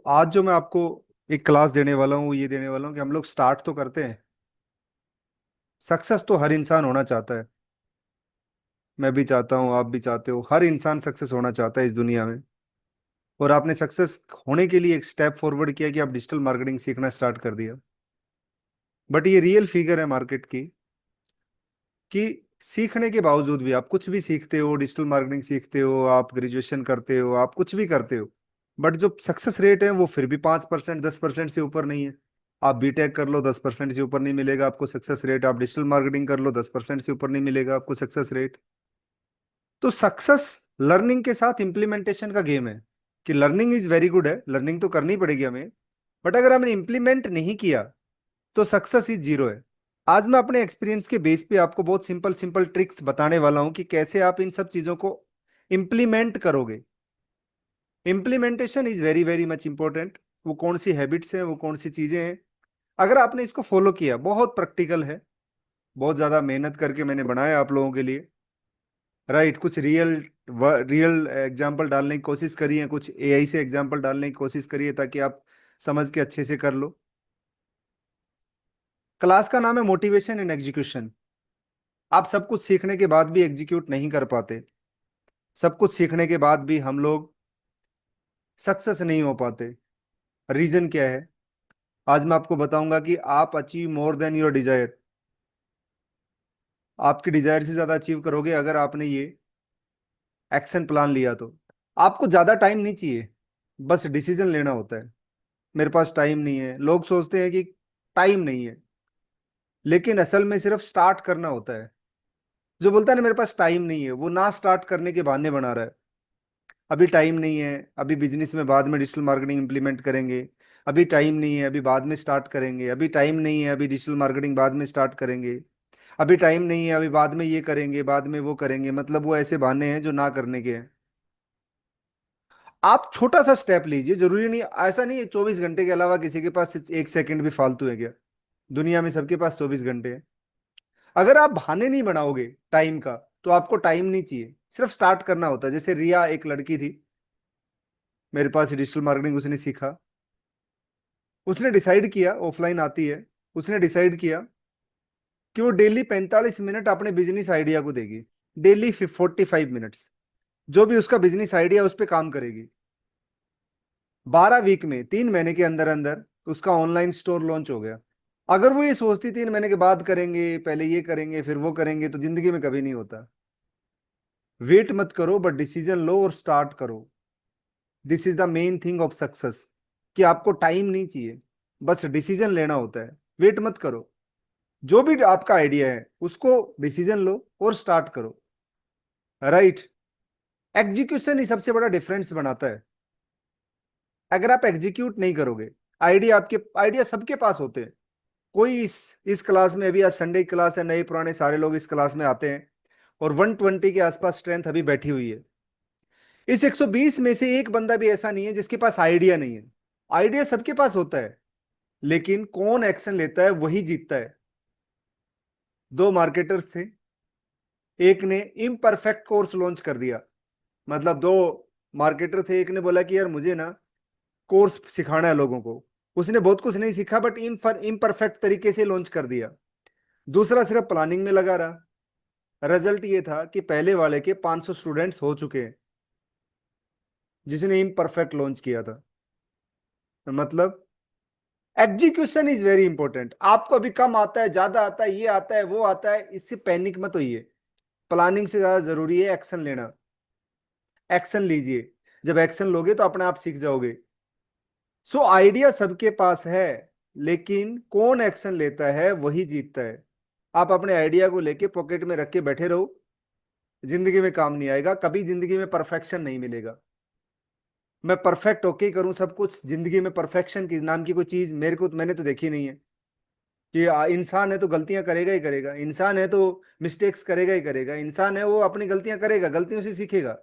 आज जो मैं आपको एक क्लास देने वाला हूँ वो ये देने वाला हूँ कि हम लोग स्टार्ट तो करते हैं। सक्सेस तो हर इंसान होना चाहता है। मैं भी चाहता हूँ, आप भी चाहते हो, हर इंसान सक्सेस होना चाहता है इस दुनिया में। और आपने सक्सेस होने के लिए एक स्टेप फॉरवर्ड किया कि आप डिजिटल मार्केटिंग सीखना स्टार्ट कर दिया। बट ये रियल फिगर है मार्केट की कि सीखने के बावजूद भी आप कुछ भी सीखते हो, डिजिटल मार्केटिंग सीखते हो, आप ग्रेजुएशन करते हो, आप कुछ भी करते हो, बट जो सक्सेस रेट है वो फिर भी 5% 10% से ऊपर नहीं है। आप बीटेक कर लो, 10% से ऊपर नहीं मिलेगा आपको सक्सेस रेट। आप डिजिटल मार्केटिंग कर लो, 10% से ऊपर नहीं मिलेगा आपको सक्सेस रेट। तो सक्सेस लर्निंग के साथ इंप्लीमेंटेशन का गेम है कि लर्निंग इज वेरी गुड है, लर्निंग तो करनी पड़ेगी हमें, बट अगर हमने इंप्लीमेंट नहीं किया तो सक्सेस इज जीरो है। आज मैं अपने एक्सपीरियंस के बेस पे आपको बहुत सिंपल सिंपल ट्रिक्स बताने वाला हूं कि कैसे आप इन सब चीजों को इंप्लीमेंट करोगे। Implementation is very very much important. वो कौन सी हैबिट्स हैं, वो कौन सी चीजें हैं, अगर आपने इसको फॉलो किया, बहुत प्रैक्टिकल है, बहुत ज्यादा मेहनत करके मैंने बनाया आप लोगों के लिए। राइट, कुछ रियल एग्जाम्पल डालने की कोशिश करिए, कुछ एआई से एग्जाम्पल डालने की कोशिश करिए ताकि आप समझ के अच्छे से कर लो। क्लास का नाम है मोटिवेशन एंड एग्जीक्यूशन। आप सब कुछ सीखने के बाद भी एग्जीक्यूट नहीं कर पाते। सब कुछ सीखने के बाद भी हम लोग सक्सेस नहीं हो पाते। रीजन क्या है, आज मैं आपको बताऊंगा कि आप achieve more than your desire. आपकी डिजायर से ज्यादा अचीव करोगे अगर आपने ये एक्शन प्लान लिया तो। आपको ज्यादा टाइम नहीं चाहिए, बस डिसीजन लेना होता है। मेरे पास टाइम नहीं है, लोग सोचते हैं कि टाइम नहीं है, लेकिन असल में सिर्फ स्टार्ट करना होता है। जो बोलता है ना मेरे पास टाइम नहीं है, वो ना स्टार्ट करने के बहाने बना रहा है। अभी टाइम नहीं है, अभी बिजनेस में बाद में डिजिटल मार्केटिंग इंप्लीमेंट करेंगे। अभी टाइम नहीं है, अभी बाद में स्टार्ट करेंगे। अभी टाइम नहीं है, अभी डिजिटल मार्केटिंग बाद में स्टार्ट करेंगे। अभी टाइम नहीं है, अभी बाद में ये करेंगे, बाद में वो करेंगे। मतलब वो ऐसे बहाने हैं जो ना करने के हैं। आप छोटा सा स्टेप लीजिए, जरूरी नहीं, ऐसा नहीं है 24 घंटे के अलावा किसी के पास एक सेकंड भी फालतू है क्या। दुनिया में सबके पास 24 घंटे हैं। अगर आप बहाने नहीं बनाओगे टाइम का, तो आपको टाइम नहीं चाहिए, सिर्फ स्टार्ट करना होता है। जैसे रिया एक लड़की थी, मेरे पास डिजिटल मार्केटिंग उसने सीखा। उसने डिसाइड किया, ऑफलाइन आती है, उसने डिसाइड किया कि वो डेली 45 मिनट अपने बिजनेस आइडिया को देगी। डेली 45 मिनट्स, जो भी उसका बिजनेस आइडिया उस पर काम करेगी। 12 वीक में, 3 महीने के अंदर अंदर उसका ऑनलाइन स्टोर लॉन्च हो गया। अगर वो ये सोचती 3 महीने के बाद करेंगे, पहले ये करेंगे फिर वो करेंगे, तो जिंदगी में कभी नहीं होता। वेट मत करो, बट डिसीजन लो और स्टार्ट करो। This is the main thing of success, कि आपको टाइम नहीं चाहिए, बस डिसीजन लेना होता है। वेट मत करो, जो भी आपका आइडिया है उसको डिसीजन लो और स्टार्ट करो। राइट, एग्जीक्यूशन ही सबसे बड़ा डिफरेंस बनाता है। अगर आप एग्जीक्यूट नहीं करोगे, आइडिया सबके पास होते हैं। कोई इस क्लास में, अभी आज संडे की क्लास है, नए पुराने सारे लोग इस क्लास में आते हैं, और 120 के आसपास स्ट्रेंथ अभी बैठी हुई है। इस 120 में से एक बंदा भी ऐसा नहीं है जिसके पास आइडिया नहीं है। आइडिया सबके पास होता है, लेकिन कौन एक्शन लेता है वही जीतता है। दो मार्केटर्स थे, एक ने इम्परफेक्ट कोर्स लॉन्च कर दिया। मतलब दो मार्केटर थे, एक ने बोला कि यार मुझे ना कोर्स सिखाना है लोगों को। उसने बहुत कुछ नहीं सीखा, बट इम्परफेक्ट तरीके से लॉन्च कर दिया। दूसरा सिर्फ प्लानिंग में लगा रहा। रिजल्ट ये था कि पहले वाले के 500 स्टूडेंट्स हो चुके हैं, जिसने इम्परफेक्ट लॉन्च किया था। मतलब एग्जीक्यूशन इज वेरी इंपॉर्टेंट। आपको अभी कम आता है, ज्यादा आता है, ये आता है, वो आता है, इससे पैनिक मत होइए। प्लानिंग से ज्यादा जरूरी है एक्शन लेना। एक्शन लीजिए, जब एक्शन लोगे तो अपने आप सीख जाओगे। आइडिया सबके पास है, लेकिन कौन एक्शन लेता है वही जीतता है। आप अपने आइडिया को लेके पॉकेट में रख के बैठे रहो, जिंदगी में काम नहीं आएगा। कभी जिंदगी में परफेक्शन नहीं मिलेगा। मैं परफेक्ट ओके करूं सब कुछ, जिंदगी में परफेक्शन की नाम की कोई चीज मैंने तो देखी नहीं है। कि इंसान है तो गलतियां करेगा ही करेगा, इंसान है तो मिस्टेक्स करेगा ही करेगा, इंसान है वो अपनी गलतियां करेगा, गलतियों से सीखेगा।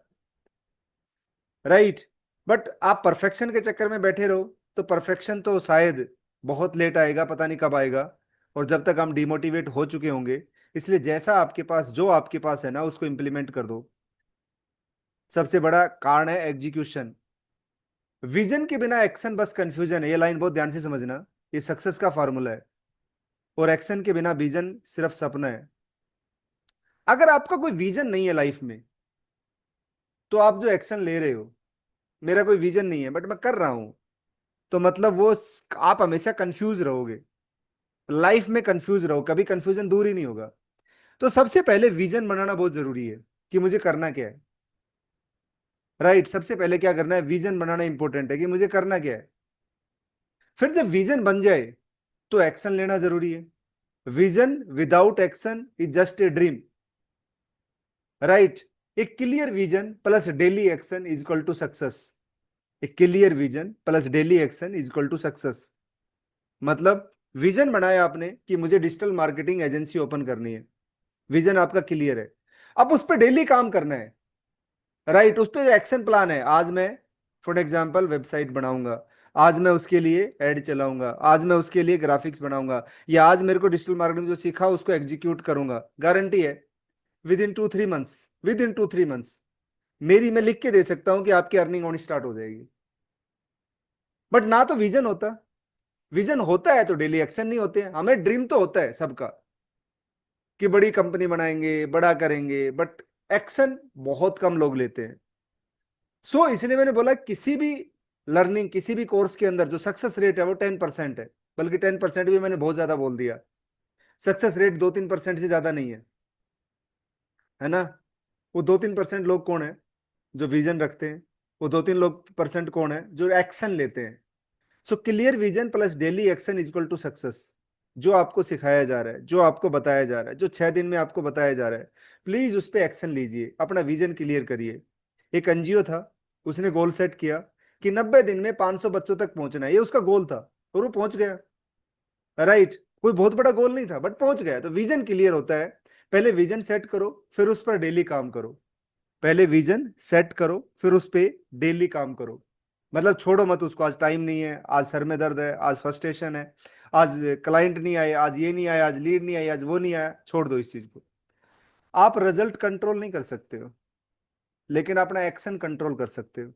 राइट, बट आप परफेक्शन के चक्कर में बैठे रहो तो परफेक्शन तो शायद बहुत लेट आएगा, पता नहीं कब आएगा, और जब तक हम डिमोटिवेट हो चुके होंगे। इसलिए जैसा आपके पास, जो आपके पास है ना, उसको इंप्लीमेंट कर दो। सबसे बड़ा कारण है एग्जीक्यूशन। विजन के बिना एक्शन बस कंफ्यूजन है, ये लाइन बहुत ध्यान से समझना, ये सक्सेस का फॉर्मूला है। और एक्शन के बिना विजन सिर्फ सपना है। अगर आपका कोई विजन नहीं है लाइफ में, तो आप जो एक्शन ले रहे हो, मेरा कोई विजन नहीं है बट मैं कर रहा हूं, तो मतलब वो आप हमेशा कंफ्यूज रहोगे, लाइफ में कंफ्यूज रहो, कभी कंफ्यूजन दूर ही नहीं होगा। तो सबसे पहले विजन बनाना बहुत जरूरी है कि मुझे करना क्या है। राइट, सबसे पहले क्या करना है, विजन बनाना इंपॉर्टेंट है कि मुझे करना क्या है। फिर जब विजन बन जाए तो एक्शन लेना जरूरी है। Vision without action is just a dream. Right, a clear vision plus daily action is equal to success. A clear vision plus daily action is equal to success. मतलब विजन बनाया आपने कि मुझे डिजिटल मार्केटिंग एजेंसी ओपन करनी है, vision आपका clear है। अब उस पर डेली काम करना है। राइट, उस पर एक्शन प्लान है, आज मैं फॉर एग्जांपल वेबसाइट बनाऊंगा, आज मैं उसके लिए एड चलाऊंगा, आज मैं उसके लिए ग्राफिक्स बनाऊंगा, या आज मेरे को डिजिटल मार्केटिंग जो सीखा उसको एग्जीक्यूट करूंगा। गारंटी है विद इन 2-3 मंथ्स मेरी मैं लिख के दे सकता हूं कि आपकी अर्निंग होनी स्टार्ट हो जाएगी। बट ना तो विजन होता, विजन होता है तो डेली एक्शन नहीं होते हैं। हमें ड्रीम तो होता है सबका कि बड़ी कंपनी बनाएंगे, बड़ा करेंगे, बट एक्शन बहुत कम लोग लेते हैं। इसलिए मैंने बोला किसी भी लर्निंग, किसी भी कोर्स के अंदर जो सक्सेस रेट है वो 10% है। बल्कि 10% भी मैंने बहुत ज्यादा बोल दिया। सक्सेस रेट 2-3% से ज्यादा नहीं है ना। वो 2-3% लोग कौन है जो विजन रखते हैं? वो 2-3 लोग % कौन है जो एक्शन लेते हैं? Clear vision plus daily action equal to success. जो आपको सिखाया जा रहा है, जो आपको बताया जा रहा है, जो 6 दिन में आपको बताया जा रहा है, प्लीज उस पर एक्शन लीजिए, अपना विजन क्लियर करिए। एक एनजीओ था, उसने गोल सेट किया कि 90 दिन में 500 बच्चों तक पहुंचना है, ये उसका गोल था और वो पहुंच गया। राइट, कोई बहुत बड़ा गोल नहीं था बट पहुंच गया। तो विजन क्लियर होता है, पहले विजन सेट करो फिर उस पर डेली काम करो। पहले विजन सेट करो फिर उस पर डेली काम करो। मतलब छोड़ो मत उसको, आज टाइम नहीं है, आज सर में दर्द है, आज फ्रस्ट्रेशन है, आज क्लाइंट नहीं आए, आज ये नहीं आया, आज लीड नहीं आई, आज वो नहीं आया, छोड़ दो इस चीज को। आप रिजल्ट कंट्रोल नहीं कर सकते हो, लेकिन अपना एक्शन कंट्रोल कर सकते हो।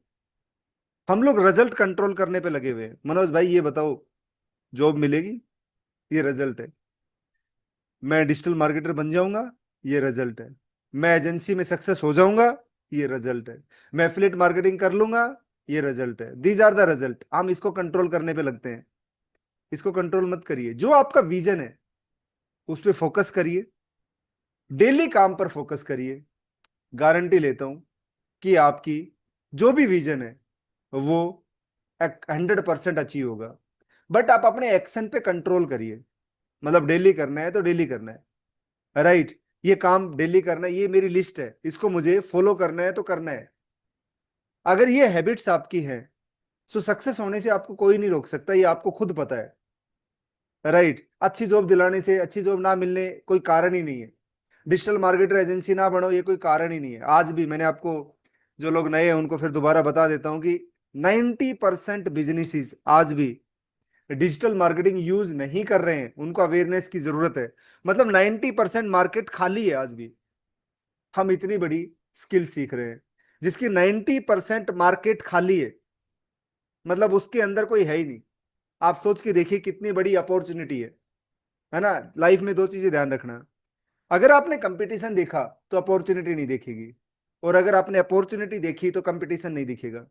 हम लोग रिजल्ट कंट्रोल करने पे लगे हुए हैं। मनोज भाई ये बताओ, जॉब मिलेगी, ये रिजल्ट है। मैं डिजिटल मार्केटर बन जाऊंगा, ये रिजल्ट है। मैं एजेंसी में सक्सेस हो जाऊंगा, ये रिजल्ट है। मैं एफिलिएट मार्केटिंग कर लूंगा, ये रिजल्ट है। These are the result. हम इसको कंट्रोल करने पे लगते हैं। इसको कंट्रोल मत करिए, जो आपका विजन है उस पर फोकस करिए, डेली काम पर फोकस करिए। गारंटी लेता हूं कि आपकी जो भी विजन है वो 100% अचीव होगा। बट आप अपने एक्शन पे कंट्रोल करिए। मतलब डेली करना है तो डेली करना है। राइट, ये काम डेली करना है, ये मेरी लिस्ट है, इसको मुझे फॉलो करना है तो करना है। अगर ये हैबिट्स आपकी हैं, तो सक्सेस होने से आपको कोई नहीं रोक सकता, ये आपको खुद पता है। राइट, अच्छी जॉब दिलाने से, अच्छी जॉब ना मिलने कोई कारण ही नहीं है। डिजिटल मार्केटर एजेंसी ना बनो, ये कोई कारण ही नहीं है। आज भी मैंने आपको, जो लोग नए हैं उनको फिर दोबारा बता देता हूं कि 90% बिजनेसेस आज भी डिजिटल मार्केटिंग यूज नहीं कर रहे हैं, उनको अवेयरनेस की जरूरत है। मतलब 90% मार्केट खाली है आज भी। हम इतनी बड़ी स्किल सीख रहे हैं जिसकी 90% मार्केट खाली है, मतलब उसके अंदर कोई है ही नहीं। आप सोच के देखिए कितनी बड़ी अपॉर्चुनिटी है ना। लाइफ में दो चीजें ध्यान रखना, अगर आपने कंपटीशन देखा तो अपॉर्चुनिटी नहीं देखेगी, और अगर आपने अपॉर्चुनिटी देखी तो कंपटीशन नहीं दिखेगा।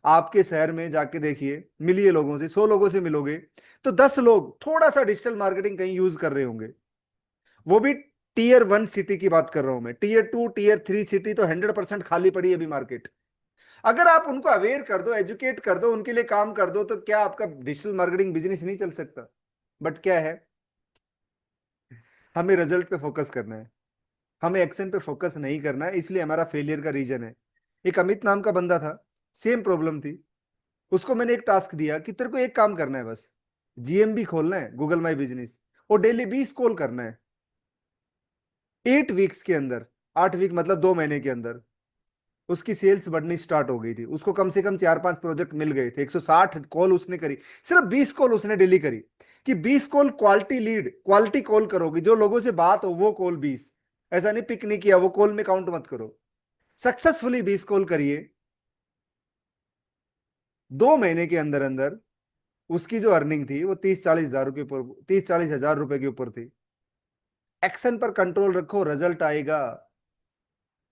आपके शहर में जाके देखिए, मिलिए लोगों से, 100 लोगों से मिलोगे तो 10 लोग थोड़ा सा डिजिटल मार्केटिंग कहीं यूज कर रहे होंगे। वो भी टीयर 1 सिटी की बात कर रहा हूं मैं, टीयर 2 टीयर 3 सिटी तो 100% खाली पड़ी है अभी मार्केट। अगर आप उनको अवेयर कर दो, एजुकेट कर दो, उनके लिए काम कर दो, तो क्या आपका डिजिटल मार्केटिंग बिजनेस नहीं चल सकता? बट क्या है, हमें रिजल्ट पे फोकस करना है, हमें एक्शन पे फोकस नहीं करना है, इसलिए हमारा फेलियर का रीजन है। एक अमित नाम का बंदा था, सेम प्रॉब्लम थी। उसको मैंने एक टास्क दिया कि तेरे को एक काम करना है बस, जीएमबी खोलना है, गूगल माई बिजनेस, और डेली 20 कॉल करना है 8 वीक्स के अंदर। 8 वीक मतलब 2 महीने के अंदर उसकी सेल्स बढ़नी स्टार्ट हो गई थी। उसको कम से कम 4-5 प्रोजेक्ट मिल गए थे। 160 कॉल उसने करी, सिर्फ 20 कॉल उसने डेली करी। कि 20 call quality lead, quality call करोगे, जो लोगों से बात हो वो कॉल 20। ऐसा नहीं पिक नहीं किया, वो कॉल में काउंट मत करो। सक्सेसफुली 20 कॉल करिए, 2 महीने के अंदर अंदर उसकी जो अर्निंग थी वो 30-40 हजार के ऊपर, 30-40 हजार रुपए के ऊपर थी। एक्शन पर कंट्रोल रखो, रिजल्ट आएगा।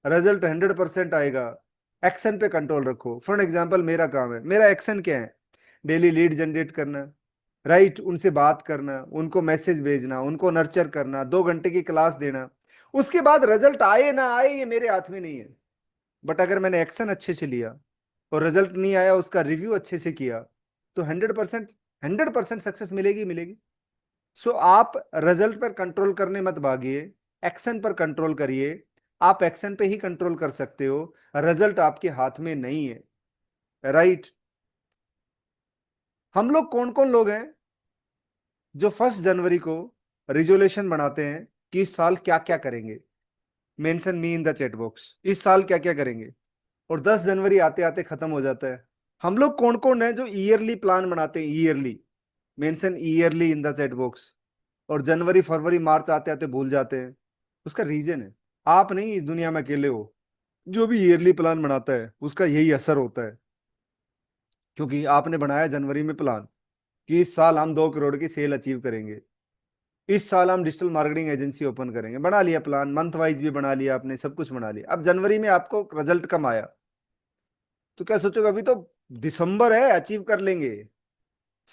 रिजल्ट 100% आएगा। एक्शन पे कंट्रोल रखो। फॉर एग्जाम्पल मेरा काम है, मेरा एक्शन क्या है? डेली लीड जनरेट करना, राइट, उनसे बात करना, उनको मैसेज भेजना, उनको नर्चर करना, 2 घंटे की क्लास देना। उसके बाद रिजल्ट आए ना आए ये मेरे हाथ में नहीं है। बट अगर मैंने एक्शन अच्छे से लिया और रिजल्ट नहीं आया, उसका रिव्यू अच्छे से किया, तो 100%, 100% सक्सेस मिलेगी मिलेगी। सो आप रिजल्ट पर कंट्रोल करने मत भागिए, एक्शन पर कंट्रोल करिए। आप एक्शन पे ही कंट्रोल कर सकते हो, रिजल्ट आपके हाथ में नहीं है, राइट। हम लोग कौन कौन लोग हैं जो 1 जनवरी को रिजोल्यूशन बनाते हैं कि इस साल क्या क्या करेंगे? Mention me in the chat box, इस साल क्या क्या करेंगे। और 10 जनवरी आते आते खत्म हो जाता है। हम लोग कौन कौन है जो ईयरली प्लान बनाते हैं? Yearly, mention yearly in the chat box. और जनवरी फरवरी मार्च आते आते भूल जाते हैं। उसका रीजन है, आप नहीं इस दुनिया में अकेले हो। जो भी ईयरली प्लान बनाता है उसका यही असर होता है, क्योंकि आपने बनाया जनवरी में प्लान कि इस साल हम 2 करोड़ की सेल अचीव करेंगे, इस साल हम डिजिटल मार्केटिंग एजेंसी ओपन करेंगे। बना लिया प्लान, मंथ वाइज भी बना लिया आपने, सब कुछ बना लिया। अब जनवरी में आपको रिजल्ट कम आया, तो क्या सोचोगे अभी तो दिसंबर है, अचीव कर लेंगे।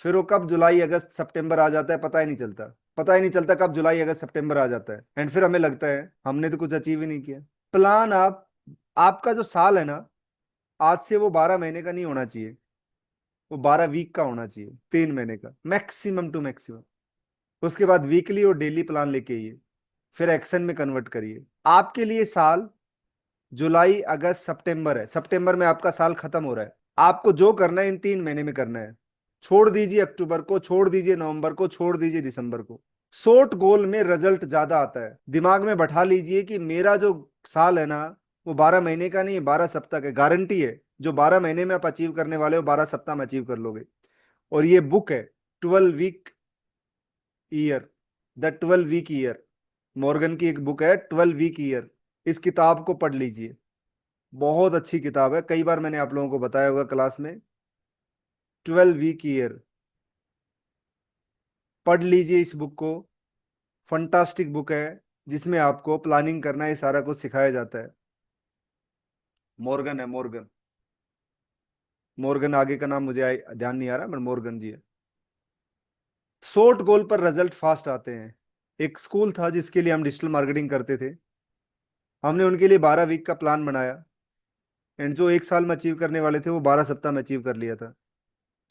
फिर वो कब जुलाई अगस्त सितंबर आ जाता है पता ही नहीं चलता। पता ही नहीं चलता कब जुलाई अगस्त सितंबर आ जाता है, एंड फिर हमें लगता है हमने तो कुछ अचीव ही नहीं किया। प्लान आपका जो साल है ना, आज से वो 12 महीने का नहीं होना चाहिए, वो 12 वीक का होना चाहिए, 3 महीने का मैक्सिमम टू मैक्सिमम। उसके बाद वीकली और डेली प्लान लेके आइए, फिर एक्शन में कन्वर्ट करिए। आपके लिए साल जुलाई अगस्त सितंबर है, सितंबर में आपका साल खत्म हो रहा है। आपको जो करना है इन 3 महीने में करना है। छोड़ दीजिए अक्टूबर को, छोड़ दीजिए नवंबर को, छोड़ दीजिए दिसंबर को। शॉर्ट गोल में रिजल्ट ज्यादा आता है। दिमाग में बैठा लीजिए कि मेरा जो साल है ना, वो 12 महीने का नहीं, 12 सप्ताह का गारंटी है। जो 12 महीने में आप अचीव करने वाले हो, 12 सप्ताह में अचीव कर लोगे। और ये बुक है 12 week year, the 12 week year. Morgan की एक बुक है 12 वीक ईयर। इस किताब को पढ़ लीजिए, बहुत अच्छी किताब है, कई बार मैंने आप लोगों को बताया होगा क्लास में। 12 वीक ईयर, पढ़ लीजिए इस बुक को। फंटास्टिक बुक है, जिसमें आपको प्लानिंग करना है, सारा कुछ सिखाया जाता है। मॉर्गन है, मॉर्गन। मॉर्गन आगे का नाम मुझे ध्यान नहीं आ रहा, पर मॉर्गन जी है। शॉर्ट गोल पर रिजल्ट फास्ट आते हैं। एक स्कूल था जिसके लिए हम डिजिटल मार्केटिंग करते थे। हमने उनके लिए 12 वीक का प्लान बनाया, एंड जो एक साल में अचीव करने वाले थे वो 12 सप्ताह में अचीव कर लिया था।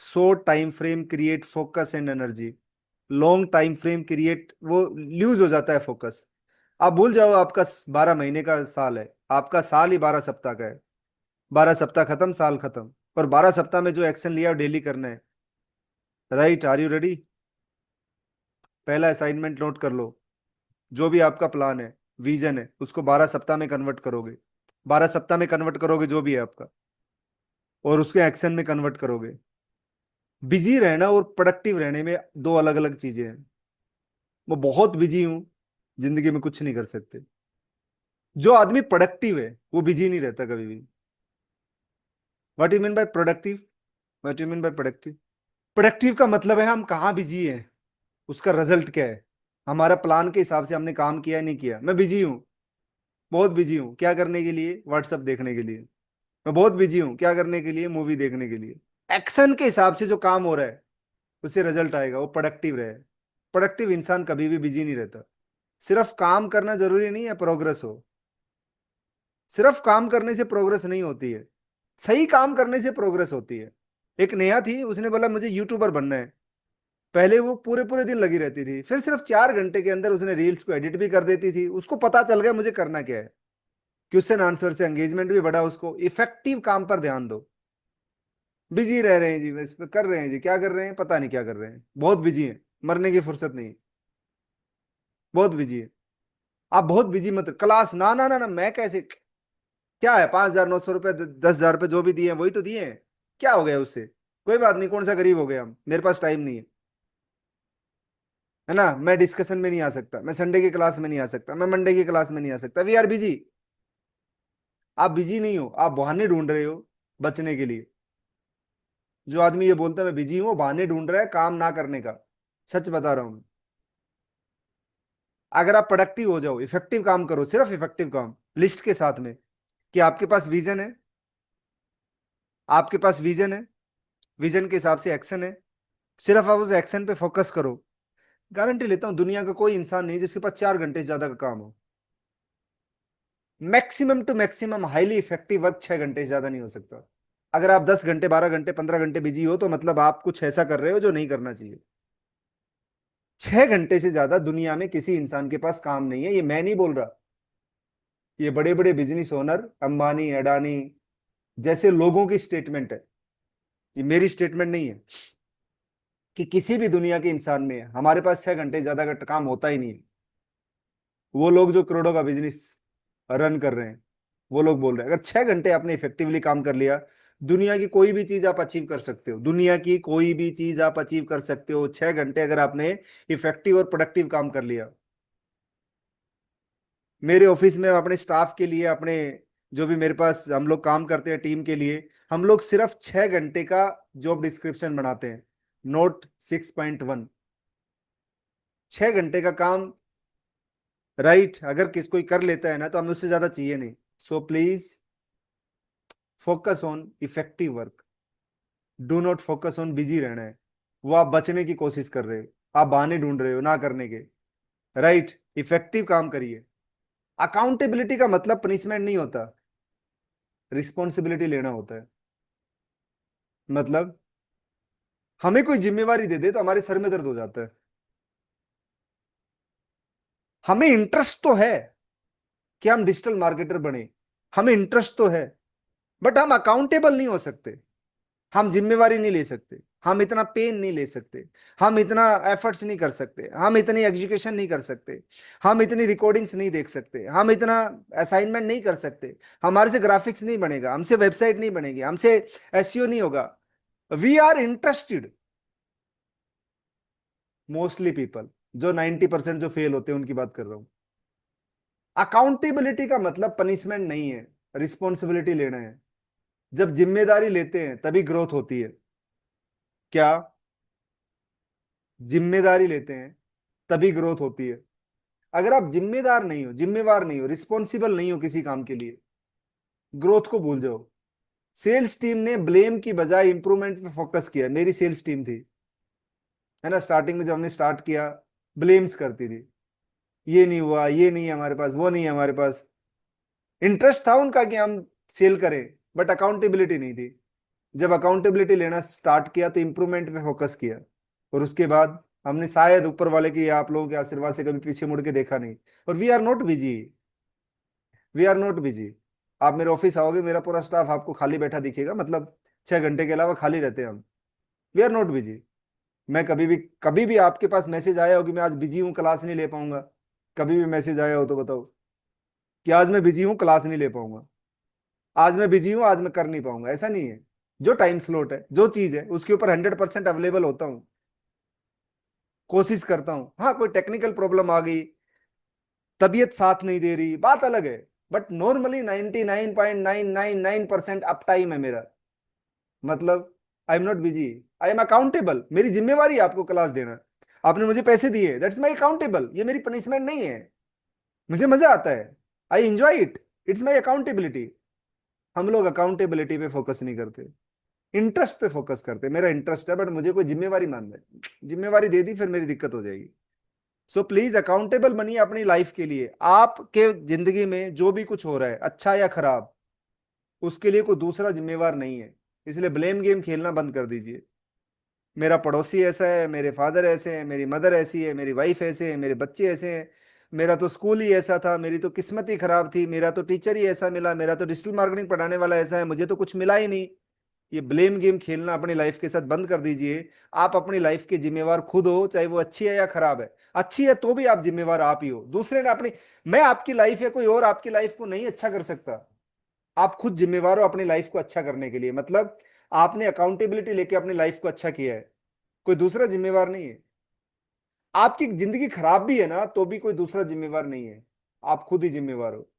Short time frame create focus and energy, long time frame create, वो लूज हो जाता है फोकस। आप भूल जाओ आपका 12 महीने का साल है, आपका साल ही 12 सप्ताह का है। 12 सप्ताह खत्म, साल खत्म। और 12 सप्ताह में जो एक्शन लिया वो डेली करना है, राइट। Are you ready? पहला असाइनमेंट नोट कर लो। जो भी आपका प्लान है, विजन है, उसको 12 सप्ताह में कन्वर्ट करोगे। 12 सप्ताह में कन्वर्ट करोगे जो भी है आपका, और उसके एक्शन में कन्वर्ट करोगे। बिजी रहना और प्रोडक्टिव रहने में दो अलग अलग चीजें हैं। मैं बहुत बिजी हूं, जिंदगी में कुछ नहीं कर सकते। जो आदमी प्रोडक्टिव है वो बिजी नहीं रहता कभी भी। What you mean by productive? What you mean by productive? Productive का मतलब है हम कहाँ बिजी हैं, उसका रिजल्ट क्या है। हमारा प्लान के हिसाब से हमने काम किया नहीं किया। मैं बिजी हूँ, बहुत बिजी हूँ, क्या करने के लिए? व्हाट्सअप देखने के लिए। मैं बहुत बिजी हूँ, क्या करने के लिए? मूवी देखने के लिए। एक्शन के हिसाब से जो काम हो रहा है उससे रिजल्ट आएगा, वो प्रोडक्टिव रहे। प्रोडक्टिव इंसान कभी भी बिजी नहीं रहता। सिर्फ काम करना जरूरी नहीं है प्रोग्रेस हो। सिर्फ काम करने से प्रोग्रेस नहीं होती है, सही काम करने से प्रोग्रेस होती है। एक नेहा थी, उसने बोला मुझे यूट्यूबर बनना है। पहले वो पूरे पूरे दिन लगी रहती थी, फिर सिर्फ 4 घंटे के अंदर उसने रील्स को एडिट भी कर देती थी। उसको पता चल गया मुझे करना क्या है। क्वेश्चन आंसर से एंगेजमेंट भी बढ़ा। उसको इफेक्टिव काम पर ध्यान दो। बिजी रह रहे हैं जी, बस कर रहे हैं जी, क्या कर रहे हैं पता नहीं, क्या कर रहे हैं, बहुत बिजी हैं, मरने की फुर्सत नहीं। बहुत बिजी है। आप बहुत बिजी मत, क्लास ना ना ना ना, मैं कैसे, क्या है, 5,900 रुपए, 10,000 रुपए जो भी दिए हैं वही तो दिए हैं। क्या हो गया उससे? कोई बात नहीं, कौन सा गरीब हो गया हम, मेरे पास टाइम नहीं है, है ना। मैं डिस्कशन में नहीं आ सकता, मैं संडे की क्लास में नहीं आ सकता, मैं मंडे की क्लास में नहीं आ सकता। We are busy. आप बिजी नहीं हो, आप बहाने ढूंढ रहे हो बचने के लिए। जो आदमी ये बोलता है मैं बिजी हूं, वो बहाने ढूंढ रहा है काम ना करने का। सच बता रहा हूं। अगर आप प्रोडक्टिव हो जाओ, इफेक्टिव काम करो, सिर्फ इफेक्टिव काम लिस्ट के साथ में, कि आपके पास विजन है, आपके पास विजन है, विजन के हिसाब से एक्शन है, सिर्फ आप उस एक्शन पे फोकस करो। गारंटी लेता हूं दुनिया का कोई इंसान नहीं जिसके पास 4 घंटे से ज्यादा का काम हो। Maximum to maximum highly effective work 6 घंटे से ज्यादा नहीं हो सकता। अगर आप 10 घंटे, 12 घंटे, 15 घंटे बिजी हो तो मतलब आप कुछ ऐसा कर रहे हो जो नहीं करना चाहिए। 6 घंटे से ज्यादा दुनिया में किसी इंसान के पास काम नहीं है, ये मैं नहीं बोल रहा। ये बड़े बड़े बिजनेस ओनर, अंबानी, अडानी जैसे लोगों की स्टेटमेंट है, ये मेरी स्टेटमेंट नहीं है। कि किसी भी दुनिया के इंसान में हमारे पास 6 घंटे से ज्यादा का काम होता ही नहीं है। वो लोग जो करोड़ों का बिजनेस रन कर रहे हैं, वो लोग बोल रहे हैं अगर 6 घंटे आपने इफेक्टिवली काम कर लिया, दुनिया की कोई भी चीज आप अचीव कर सकते हो। दुनिया की कोई भी चीज आप अचीव कर सकते हो 6 घंटे अगर आपने इफेक्टिव और प्रोडक्टिव काम कर लिया। मेरे ऑफिस में अपने स्टाफ के लिए, अपने जो भी मेरे पास हम लोग काम करते हैं टीम के लिए, हम लोग सिर्फ 6 घंटे का जॉब डिस्क्रिप्शन बनाते हैं। नोट 6.1, 6 घंटे का काम। राइट, अगर किस कोई कर लेता है ना तो हमें उससे ज्यादा चाहिए नहीं। So please focus on effective work, do not focus on busy रहना है। वो आप बचने की कोशिश कर रहे हो, आप बहाने ढूंढ रहे हो ना करने के। राइट, इफेक्टिव काम करिए। अकाउंटेबिलिटी का मतलब पनिशमेंट नहीं होता, रिस्पॉन्सिबिलिटी लेना होता है। मतलब हमें कोई जिम्मेवारी दे दे तो हमारे सर में दर्द हो जाता है। हमें इंटरेस्ट तो है कि हम डिजिटल मार्केटर बने, हमें इंटरेस्ट तो है, बट हम अकाउंटेबल नहीं हो सकते। हम जिम्मेवारी नहीं ले सकते, हम इतना पेन नहीं ले सकते, हम इतना एफर्ट्स नहीं कर सकते, हम इतनी एजुकेशन नहीं कर सकते, हम इतनी रिकॉर्डिंग्स नहीं देख सकते, हम इतना असाइनमेंट नहीं कर सकते, हमारे से ग्राफिक्स नहीं बनेगा, हमसे वेबसाइट नहीं बनेगी, हमसे एसईओ नहीं होगा। We are interested. Mostly people, जो 90% जो फेल होते हैं उनकी बात कर रहा हूं। अकाउंटेबिलिटी का मतलब पनिशमेंट नहीं है, रिस्पॉन्सिबिलिटी लेना है। जब जिम्मेदारी लेते हैं तभी ग्रोथ होती है। क्या? जिम्मेदारी लेते हैं तभी ग्रोथ होती है। अगर आप जिम्मेदार नहीं हो, जिम्मेवार नहीं हो, रिस्पॉन्सिबल नहीं हो किसी काम के लिए, ग्रोथ को भूल जाओ। सेल्स टीम ने ब्लेम की बजाय इंप्रूवमेंट पे फोकस किया। मेरी सेल्स टीम थी, है ना, स्टार्टिंग में जब हमने स्टार्ट किया, ब्लेम्स करती थी, ये नहीं हुआ, ये नहीं है हमारे पास, वो नहीं है हमारे पास। इंटरेस्ट था उनका कि हम सेल करें, बट अकाउंटेबिलिटी नहीं थी। जब अकाउंटेबिलिटी लेना स्टार्ट किया तो इंप्रूवमेंट पे फोकस किया, और उसके बाद हमने शायद ऊपर वाले की या आप लोगों के आशीर्वाद से कभी पीछे मुड़ के देखा नहीं। और we are not busy, we are not busy. आप मेरे ऑफिस आओगे, मेरा पूरा स्टाफ आपको खाली बैठा दिखेगा, मतलब 6 घंटे के अलावा खाली रहते हैं हम। We are not busy. मैं कभी भी आपके पास मैसेज आया हो कि मैं आज बिजी हूँ क्लास नहीं ले पाऊंगा? कभी भी मैसेज आया हो तो बताओ कि आज मैं बिजी हूँ क्लास नहीं ले पाऊंगा, आज मैं बिजी हूँ, आज मैं कर नहीं पाऊंगा? ऐसा नहीं है। जो टाइम स्लॉट है, जो चीज है, उसके ऊपर 100% अवेलेबल होता हूँ, कोशिश करता हूँ। हाँ, कोई टेक्निकल प्रॉब्लम आ गई, तबीयत साथ नहीं दे रही, बात अलग है। बट नॉर्मली 99.999% अप टाइम है मेरा। मतलब I am not busy, I am accountable. मेरी जिम्मेवारी है आपको क्लास देना। आपने मुझे पैसे दिए, दैट्स माई अकाउंटेबल। ये मेरी पनिशमेंट नहीं है, मुझे मजा आता है, I enjoy it, it's my accountability. हम लोग अकाउंटेबिलिटी पे फोकस नहीं करते, इंटरेस्ट पे फोकस करते। मेरा इंटरेस्ट है बट मुझे कोई जिम्मेवारी मान दे, जिम्मेवारी दे दी फिर मेरी दिक्कत हो जाएगी। सो प्लीज अकाउंटेबल बनिए अपनी लाइफ के लिए। आपके जिंदगी में जो भी कुछ हो रहा है, अच्छा या खराब, उसके लिए कोई दूसरा जिम्मेवार नहीं है। इसलिए ब्लेम गेम खेलना बंद कर दीजिए। मेरा पड़ोसी ऐसा है, मेरे फादर ऐसे हैं, मेरी मदर ऐसी है, मेरी वाइफ ऐसे है, मेरे बच्चे ऐसे हैं, मेरा तो स्कूल ही ऐसा था, मेरी तो किस्मत ही खराब थी, मेरा तो टीचर ही ऐसा मिला, मेरा तो डिजिटल मार्केटिंग पढ़ाने वाला ऐसा है, मुझे तो कुछ मिला ही नहीं। ये ब्लेम गेम खेलना अपनी लाइफ के साथ बंद कर दीजिए। आप अपनी लाइफ के जिम्मेवार खुद हो, चाहे वो अच्छी है या खराब है। अच्छी है तो भी आप जिम्मेवार आप ही हो, दूसरे ने अपनी। मैं आपकी लाइफ या कोई और आपकी लाइफ को नहीं अच्छा कर सकता। आप खुद जिम्मेवार हो अपनी लाइफ को अच्छा करने के लिए। मतलब आपने अकाउंटेबिलिटी लेके अपनी लाइफ को अच्छा किया है, कोई दूसरा जिम्मेवार नहीं है। आपकी जिंदगी खराब भी है ना तो भी कोई दूसरा जिम्मेवार नहीं है, आप खुद ही जिम्मेवार हो।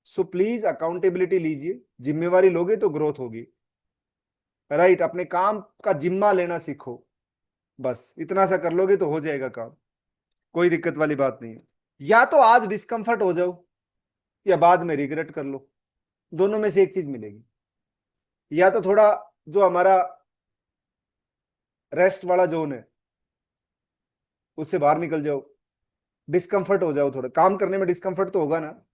सो प्लीज अकाउंटेबिलिटी लीजिए, जिम्मेवारी लोगे तो ग्रोथ होगी। राइट, अपने काम का जिम्मा लेना सीखो। बस इतना सा कर लोगे तो हो जाएगा काम, कोई दिक्कत वाली बात नहीं है। या तो आज डिस्कम्फर्ट हो जाओ, या बाद में रिग्रेट कर लो, दोनों में से एक चीज मिलेगी। या तो थोड़ा जो हमारा रेस्ट वाला जोन है उससे बाहर निकल जाओ, डिस्कम्फर्ट हो जाओ, थोड़ा काम करने में डिस्कम्फर्ट तो होगा ना,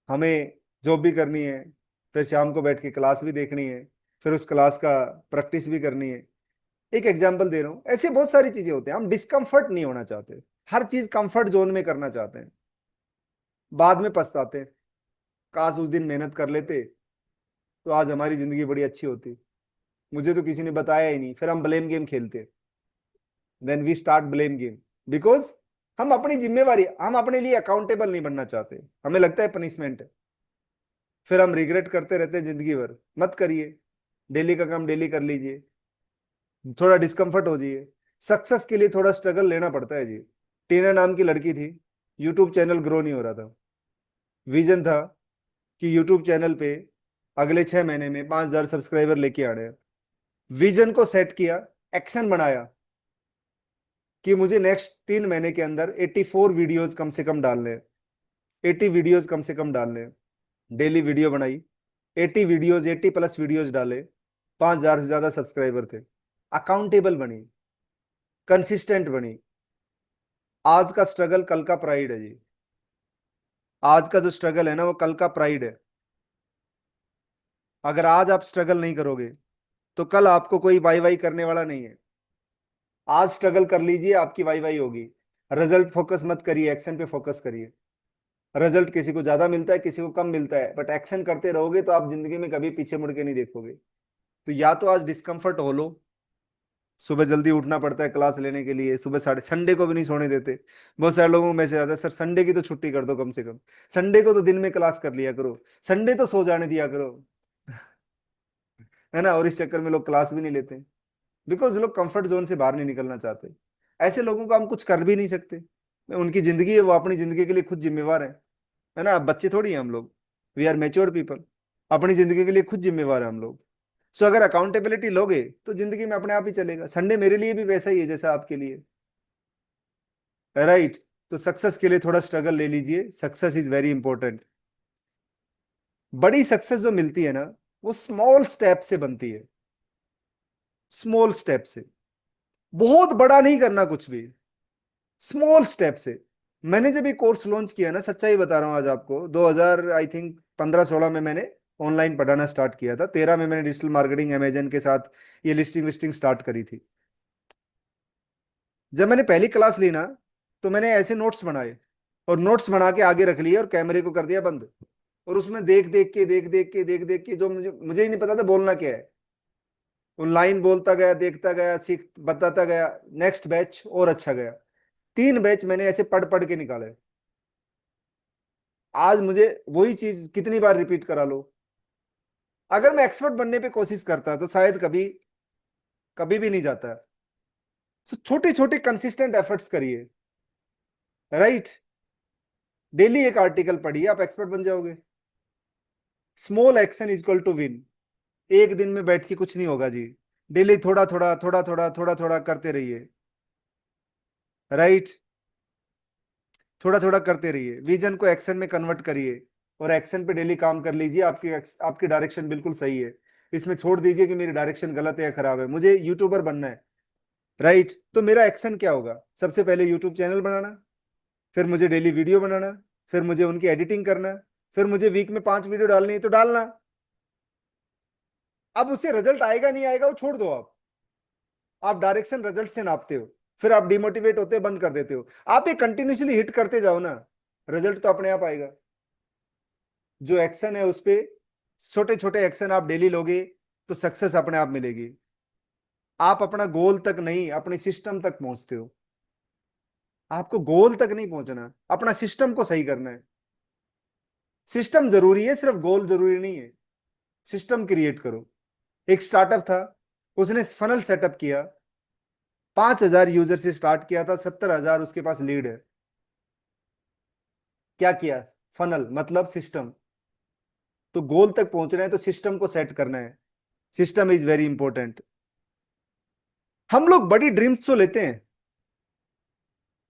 हमें जॉब भी करनी है, फिर शाम को बैठ के क्लास भी देखनी है, फिर उस क्लास का प्रैक्टिस भी करनी है। एक एग्जाम्पल दे रहा हूं, ऐसे बहुत सारी चीजें होती हैं, हम डिस्कम्फर्ट नहीं होना चाहते, हर चीज कंफर्ट जोन में करना चाहते हैं, बाद में पछताते हैं, काश उस दिन मेहनत कर लेते तो आज हमारी जिंदगी बड़ी अच्छी होती, मुझे तो किसी ने बताया ही नहीं, फिर हम ब्लेम गेम खेलते। Then we start blame game, because हम अपनी जिम्मेवारी, हम अपने लिए अकाउंटेबल नहीं बनना चाहते, हमें लगता है पनिशमेंट है, फिर हम रिग्रेट करते रहते हैं जिंदगी भर। मत करिए, डेली का काम डेली कर लीजिए, थोड़ा डिस्कम्फर्ट हो जाइए। सक्सेस के लिए थोड़ा स्ट्रगल लेना पड़ता है जी। टीना नाम की लड़की थी, यूट्यूब चैनल ग्रो नहीं हो रहा था, विजन था कि यूट्यूब चैनल पे अगले 6 महीने में 5,000 सब्सक्राइबर लेके आने हैं। विजन को सेट किया, एक्शन बनाया कि मुझे नेक्स्ट 3 महीने के अंदर 84 वीडियोज कम से कम डालने हैं, 80 वीडियोज कम से कम डालने हैं। डेली वीडियो बनाई, 80 वीडियोज, 80 प्लस वीडियोज डाले, 5,000 से ज्यादा सब्सक्राइबर थे। अकाउंटेबल बनी, कंसिस्टेंट बनी। आज का स्ट्रगल कल का प्राइड है जी, आज का जो स्ट्रगल है ना वो कल का प्राइड है। अगर आज आप स्ट्रगल नहीं करोगे तो कल आपको कोई वाई वाई करने वाला नहीं है। आज स्ट्रगल कर लीजिए, आपकी वाई वाई होगी। रिजल्ट फोकस मत करिए, एक्शन पे फोकस करिए। रिजल्ट किसी को ज्यादा मिलता है, किसी को कम मिलता है, बट एक्शन करते रहोगे तो आप जिंदगी में कभी पीछे मुड़ के नहीं देखोगे। तो या तो आज डिस्कम्फर्ट हो लो, सुबह जल्दी उठना पड़ता है क्लास लेने के लिए, सुबह साढ़े, संडे को भी नहीं सोने देते। बहुत सारे लोगों को मैसेज आता है, सर संडे की तो छुट्टी कर दो कम से कम, संडे को तो दिन में क्लास कर लिया करो, संडे तो सो जाने दिया करो। है ना, और इस चक्कर में लोग क्लास भी नहीं लेते, बिकॉज लोग कंफर्ट जोन से बाहर नहीं निकलना चाहते। ऐसे लोगों को हम कुछ कर भी नहीं सकते, उनकी जिंदगी है, वो अपनी जिंदगी के लिए खुद जिम्मेवार है ना, अब बच्चे थोड़ी हैं हम लोग, वी आर मेच्योर पीपल, अपनी जिंदगी के लिए खुद जिम्मेवार है हम लोग। सो अगर अकाउंटेबिलिटी लोगे तो जिंदगी में अपने आप ही चलेगा। संडे मेरे लिए भी वैसा ही है जैसा आपके लिए, राइट। तो सक्सेस के लिए थोड़ा स्ट्रगल ले लीजिए, सक्सेस इज वेरी इंपॉर्टेंट। बड़ी सक्सेस जो मिलती है ना वो स्मॉल स्टेप से बनती है, स्मॉल स्टेप से। बहुत बड़ा नहीं करना कुछ भी, स्मॉल स्टेप से। मैंने जब ये कोर्स लॉन्च किया ना, सच्चाई बता रहा हूँ आज आपको, 2000 आई थिंक 15-16 में मैंने ऑनलाइन पढ़ाना स्टार्ट किया था, 13 में मैंने डिजिटल मार्केटिंग अमेजन के साथ ये लिस्टिंग विस्टिंग स्टार्ट करी थी। जब मैंने पहली क्लास ली ना तो मैंने ऐसे नोट्स बनाए, और नोट्स बना के आगे रख लिए और कैमरे को कर दिया बंद, और उसमें देख देख के जो मुझे मुझे ही नहीं पता था बोलना क्या है, लाइन बोलता गया, देखता गया, सीख बताता गया, नेक्स्ट बैच और अच्छा गया। 3 बैच मैंने ऐसे पढ़ पढ़ के निकाले। आज मुझे वही चीज कितनी बार रिपीट करा लो, अगर मैं एक्सपर्ट बनने पे कोशिश करता तो शायद कभी कभी भी नहीं जाता। तो छोटे छोटे कंसिस्टेंट एफर्ट्स करिए, राइट। डेली एक आर्टिकल पढ़िए, आप एक्सपर्ट बन जाओगे। Small action is equal to win. एक दिन में बैठ के कुछ नहीं होगा जी, डेली थोड़ा थोड़ा थोड़ा थोड़ा थोड़ा थोड़ा करते रहिए, राइट। थोड़ा थोड़ा करते रहिए, विजन को एक्शन में कन्वर्ट करिए, और एक्शन पे डेली काम कर लीजिए। आपकी आपकी डायरेक्शन बिल्कुल सही है, इसमें छोड़ दीजिए कि मेरी डायरेक्शन गलत है या खराब है, मुझे यूट्यूबर बनना है, राइट। तो मेरा एक्शन क्या होगा, सबसे पहले यूट्यूब चैनल बनाना, फिर मुझे डेली वीडियो बनाना, फिर मुझे उनकी एडिटिंग करना, फिर मुझे वीक में 5 वीडियो डालनी है तो डालना। अब उससे रिजल्ट आएगा नहीं आएगा वो छोड़ दो, आप डायरेक्शन रिजल्ट से नापते हो, फिर आप डिमोटिवेट होते बंद कर देते हो। आप ये कंटिन्यूसली हिट करते जाओ ना, रिजल्ट तो अपने आप आएगा। जो एक्शन है उस पे, छोटे छोटे एक्शन आप डेली लोगे तो सक्सेस अपने आप मिलेगी। आप अपना गोल तक नहीं, अपने सिस्टम तक पहुंचते हो। आपको गोल तक नहीं पहुंचना, अपना सिस्टम को सही करना है। सिस्टम जरूरी है, सिर्फ गोल जरूरी नहीं है। सिस्टम क्रिएट करो। एक स्टार्टअप था, उसने फनल सेटअप किया, 5,000 यूजर से स्टार्ट किया था, 70,000 उसके पास लीड है। क्या किया, फनल मतलब सिस्टम। तो गोल तक पहुंचना है तो सिस्टम को सेट करना है। System is very important. हम लोग बड़ी ड्रीम्स तो लेते हैं,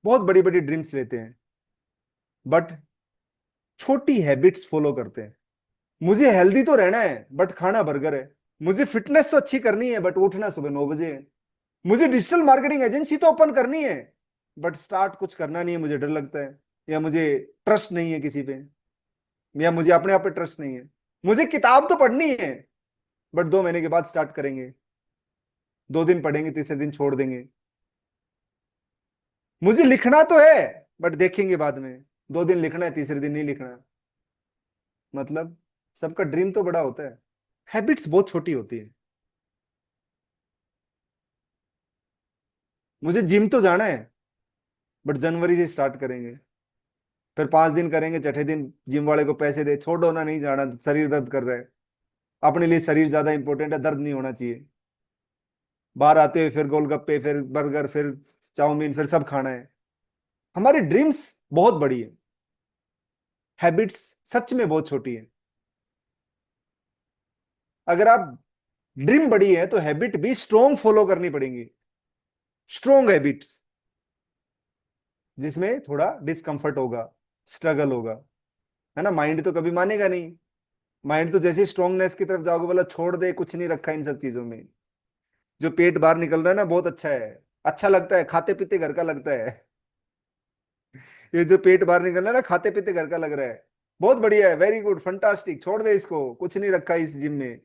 बहुत बड़ी बड़ी ड्रीम्स लेते हैं, बट छोटी हैबिट्स फॉलो करते हैं। मुझे हेल्दी तो रहना है बट खाना बर्गर है। मुझे फिटनेस तो अच्छी करनी है बट उठना सुबह 9 बजे है। मुझे डिजिटल मार्केटिंग एजेंसी तो ओपन करनी है बट स्टार्ट कुछ करना नहीं है, मुझे डर लगता है, या मुझे ट्रस्ट नहीं है किसी पे, या मुझे अपने आप पे ट्रस्ट नहीं है। मुझे किताब तो पढ़नी है बट 2 महीने के बाद स्टार्ट करेंगे, 2 दिन पढ़ेंगे, तीसरे दिन छोड़ देंगे। मुझे लिखना तो है बट देखेंगे बाद में, 2 दिन लिखना है, तीसरे दिन नहीं लिखना। मतलब सबका ड्रीम तो बड़ा होता है, हैबिट्स बहुत छोटी होती है। मुझे जिम तो जाना है बट जनवरी से स्टार्ट करेंगे, फिर 5 दिन करेंगे, छठे दिन जिम वाले को पैसे दे, छोड़ो ना, नहीं जाना, शरीर दर्द कर रहा है। अपने लिए शरीर ज्यादा इंपॉर्टेंट है, दर्द नहीं होना चाहिए। बाहर आते हुए फिर गोलगप्पे, फिर बर्गर, फिर चाउमीन, फिर सब खाना है। हमारी ड्रीम्स बहुत बड़ी है, हैबिट्स सच में बहुत छोटी है। अगर आप ड्रीम बड़ी है तो हैबिट भी स्ट्रोंग फॉलो करनी पड़ेंगी, स्ट्रोंग हैबिट्स, जिसमें थोड़ा डिस्कंफर्ट होगा, स्ट्रगल होगा, है ना। माइंड तो कभी मानेगा नहीं। माइंड तो जैसे स्ट्रोंगनेस की तरफ जाओगे, बोला छोड़ दे, कुछ नहीं रखा इन सब चीजों में। जो पेट बाहर निकल रहा है ना, बहुत अच्छा है, अच्छा लगता है, खाते पीते घर का लगता है। ये जो पेट बाहर निकल रहा है ना, खाते पीते घर का लग रहा है, बहुत बढ़िया है, वेरी गुड, फंटास्टिक। छोड़ दे इसको, कुछ नहीं रखा इस जिम में।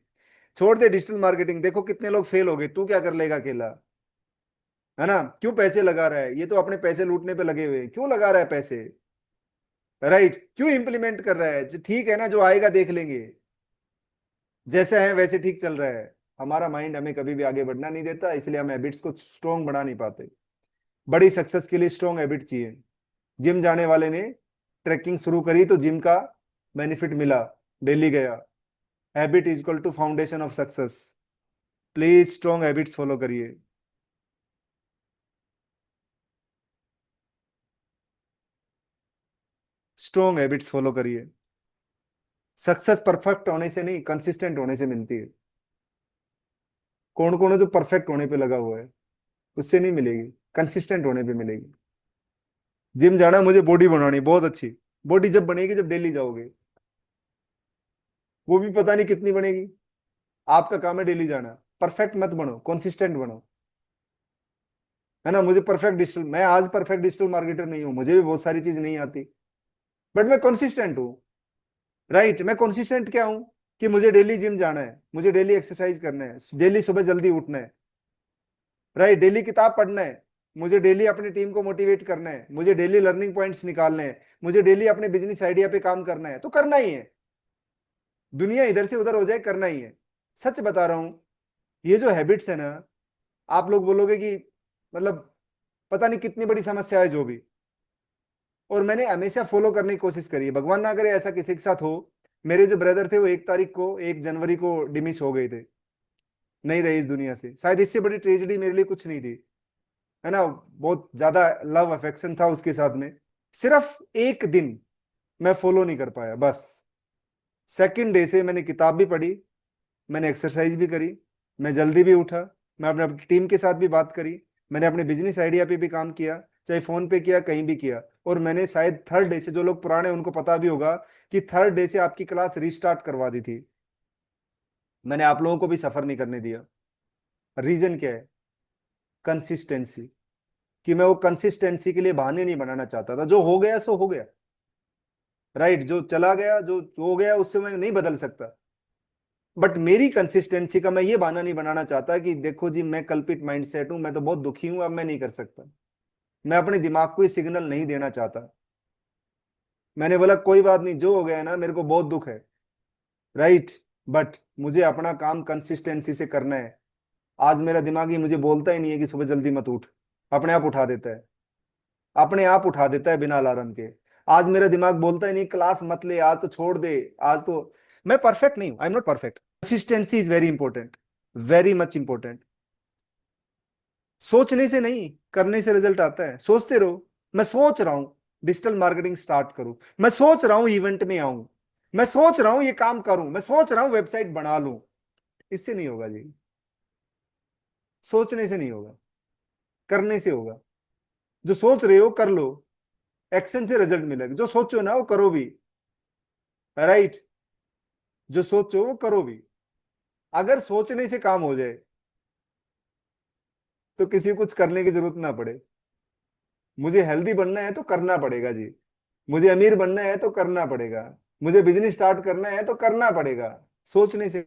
छोड़ दे डिजिटल मार्केटिंग, देखो कितने लोग फेल हो गए, तू क्या कर लेगा अकेला, है ना। क्यों पैसे लगा रहा है, ये तो अपने पैसे लूटने पे लगे हुए हैं। क्यों लगा रहा है पैसे, राइट, क्यों इंप्लीमेंट कर रहा है, ठीक है ना, जो आएगा देख लेंगे, जैसे है वैसे ठीक चल रहा है। हमारा माइंड हमें कभी भी आगे बढ़ना नहीं देता, इसलिए हम हैबिट्स को स्ट्रॉन्ग बना नहीं पाते। बड़ी सक्सेस के लिए स्ट्रॉन्ग हैबिट चाहिए। जिम जाने वाले ने ट्रैकिंग शुरू करी तो जिम का बेनिफिट मिला, डेली गया। Habit is equal to foundation of success. Please strong habits follow करिए। स्ट्रॉन्ग हैबिट्स फॉलो करिए। सक्सेस परफेक्ट होने से नहीं, कंसिस्टेंट होने से मिलती है। कौन कौन है जो परफेक्ट होने पे लगा हुआ है, उससे नहीं मिलेगी, कंसिस्टेंट होने पे मिलेगी। जिम जाना, मुझे बॉडी बनानी बहुत अच्छी। बॉडी जब बनेगी जब डेली जाओगे, वो भी पता नहीं कितनी बनेगी। आपका काम है डेली जाना, परफेक्ट मत बनो, कंसिस्टेंट बनो, है ना। मुझे परफेक्ट डिजिटल, मैं आज परफेक्ट डिजिटल मार्केटर नहीं हूं, मुझे भी बहुत सारी चीज नहीं आती, बट मैं कंसिस्टेंट हूँ। राइट, मैं कंसिस्टेंट क्या हूँ कि मुझे डेली जिम जाना है, मुझे डेली एक्सरसाइज करना है, डेली सुबह जल्दी उठना है, राइट, डेली किताब पढ़ना है, मुझे डेली अपनी टीम को मोटिवेट करना है, मुझे डेली लर्निंग पॉइंट्स निकालने हैं, मुझे डेली अपने बिजनेस आइडिया पे काम करना है, तो करना ही है। दुनिया इधर से उधर हो जाए, करना ही है। सच बता रहा हूं, ये जो हैबिट्स है ना, आप लोग बोलोगे कि मतलब पता नहीं कितनी बड़ी समस्या है जो भी, और मैंने हमेशा फॉलो करने की कोशिश करी है। भगवान ना करे ऐसा किसी के साथ हो। मेरे जो ब्रदर थे वो 1 तारीख को, 1 जनवरी को डिमिश हो गए थे, नहीं रहे इस दुनिया से। शायद इससे बड़ी ट्रेजेडी मेरे लिए कुछ नहीं थी, है ना। बहुत ज्यादा लव अफेक्शन था उसके साथ में। सिर्फ एक दिन मैं फॉलो नहीं कर पाया बस। सेकंड डे से मैंने किताब भी पढ़ी, मैंने एक्सरसाइज भी करी, मैं जल्दी भी उठा, मैं अपने अपनी टीम के साथ भी बात करी, मैंने अपने बिजनेस आइडिया पे भी काम किया, चाहे फोन पे किया, कहीं भी किया। और मैंने शायद थर्ड डे से, जो लोग पुराने हैं उनको पता भी होगा कि थर्ड डे से आपकी क्लास रिस्टार्ट करवा दी थी। मैंने आप लोगों को भी सफर नहीं करने दिया। रीजन क्या है, कंसिस्टेंसी। कि मैं वो कंसिस्टेंसी के लिए बहाने नहीं बनाना चाहता था, जो हो गया सो हो गया, राइट, जो चला गया, जो हो गया उससे मैं नहीं बदल सकता। बट मेरी कंसिस्टेंसी का मैं ये बहाना नहीं बनाना चाहता कि देखो जी मैं कल्पित माइंडसेट हूं, मैं तो बहुत दुखी हूं, अब मैं नहीं कर सकता। मैं अपने दिमाग को ये सिग्नल नहीं देना चाहता। मैंने बोला कोई बात नहीं, जो हो गया है ना, मेरे को बहुत दुख है, राइट, बट मुझे अपना काम कंसिस्टेंसी से करना है। आज मेरा दिमाग ही मुझे बोलता ही नहीं है कि सुबह जल्दी मत उठ, अपने आप उठा देता है, अपने आप उठा देता है बिना अलार्म के। आज मेरा दिमाग बोलता ही नहीं क्लास मत ले, आज तो छोड़ दे, आज तो। मैं परफेक्ट नहीं हूं, I am not perfect. Consistency is very important, very much important. सोचने से नहीं, करने से रिजल्ट आता है। सोचते रहो, मैं सोच रहा हूं डिजिटल मार्केटिंग स्टार्ट करूं, मैं सोच रहा हूं इवेंट में आऊं, मैं सोच रहा हूं ये काम करूं, मैं सोच रहा हूं वेबसाइट बना लूं, इससे नहीं होगा जी, सोचने से नहीं होगा, करने से होगा। जो सोच रहे हो कर लो, एक्शन से रिजल्ट मिलेगा। जो सोचो ना वो करो भी, राइट। जो सोचो वो करो भी। अगर सोचने से काम हो जाए तो किसी को कुछ करने की जरूरत ना पड़े। मुझे हेल्दी बनना है तो करना पड़ेगा जी, मुझे अमीर बनना है तो करना पड़ेगा, मुझे बिजनेस स्टार्ट करना है तो करना पड़ेगा। सोचने से,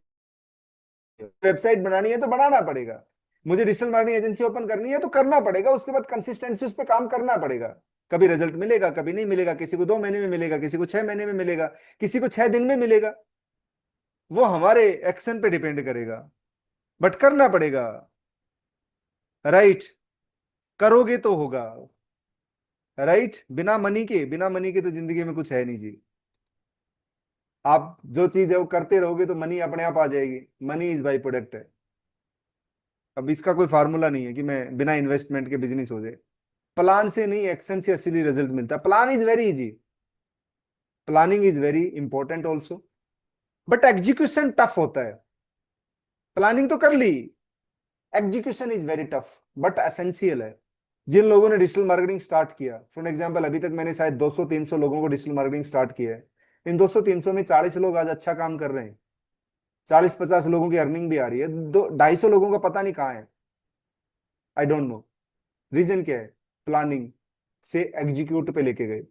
वेबसाइट बनानी है तो बनाना पड़ेगा, मुझे डिजिटल मार्केटिंग एजेंसी ओपन करनी है तो करना पड़ेगा, उसके बाद कंसिस्टेंसी उस पर काम करना पड़ेगा। कभी रिजल्ट मिलेगा, कभी नहीं मिलेगा, किसी को 2 महीने में मिलेगा, किसी को 6 महीने में मिलेगा, किसी को 6 दिन में मिलेगा। वो हमारे एक्शन पे डिपेंड करेगा, बट करना पड़ेगा, राइट। करोगे तो होगा, राइट। बिना मनी के तो जिंदगी में कुछ है नहीं जी। आप जो चीज है वो करते रहोगे तो मनी अपने आप आ जाएगी। मनी इज बाई प्रोडक्ट है। अब इसका कोई फार्मूला नहीं है कि मैं बिना इन्वेस्टमेंट के बिजनेस हो जाए। प्लान से नहीं, एक्शन से असली रिजल्ट मिलता है। Plan is very easy, planning is very important also, but execution tough होता है। प्लानिंग तो कर ली, execution is very tough but essential है। जिन लोगों ने डिजिटल मार्केटिंग स्टार्ट किया, फॉर एग्जांपल अभी तक मैंने शायद 200-300 लोगों को डिजिटल मार्केटिंग स्टार्ट किया है। इन 200-300 में 40 लोग आज अच्छा काम कर रहे हैं, 40-50 लोगों की अर्निंग भी आ रही है, 250 लोगों का पता नहीं कहाँ है। आई डोंट नो रीजन क्या है। प्लानिंग से एग्जीक्यूट पे लेके गए,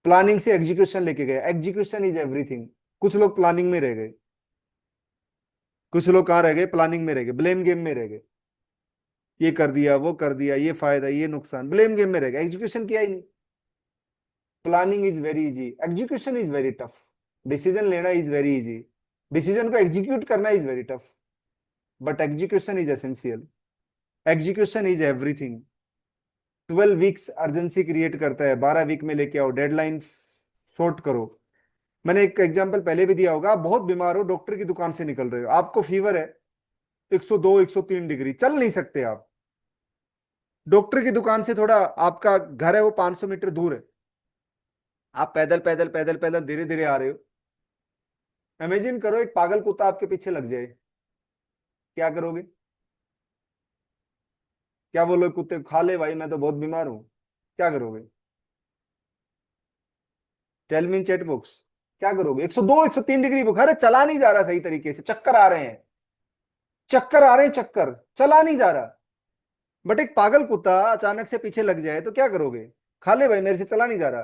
प्लानिंग से एग्जीक्यूशन लेके गए। Execution is everything. कुछ लोग प्लानिंग में रह गए, कुछ लोग कहाँ रह गए, प्लानिंग में रह गए, ब्लेम गेम में रह गए। ये कर दिया, वो कर दिया, ये फायदा, ये नुकसान, ब्लेम गेम में रह गए, एग्जीक्यूशन किया ही नहीं। Planning is very easy, execution is very tough. Decision लेना इज वेरी इजी, डिसीजन को एग्जीक्यूट करना is very tough, but execution is essential. Execution is everything. 12 weeks urgency create करता है, 12 वीक में लेके आओ, डेडलाइन शॉर्ट करो। मैंने एक एग्जांपल पहले भी दिया होगा। आप बहुत बीमार हो, डॉक्टर की दुकान से निकल रहे हो, आपको फीवर है 102 103 डिग्री, चल नहीं सकते आप। डॉक्टर की दुकान से थोड़ा, आपका घर है वो 500 मीटर दूर है, आप पैदल पैदल पैदल पैदल धीरे धीरे आ रहे हो। इमेजिन करो एक पागल कुत्ता आपके पीछे लग जाए, क्या करोगे? क्या बोलोगे कुत्ते को, खा ले भाई मैं तो बहुत बीमार हूं, क्या करोगे? Tell me in chat box, क्या करोगे? 102 103 डिग्री बुखार है, चला नहीं जा रहा सही तरीके से, चक्कर आ रहे हैं, चक्कर आ रहे हैं, चक्कर, चला नहीं जा रहा। बट एक पागल कुत्ता अचानक से पीछे लग जाए तो क्या करोगे? खा ले भाई मेरे से चला नहीं जा रहा,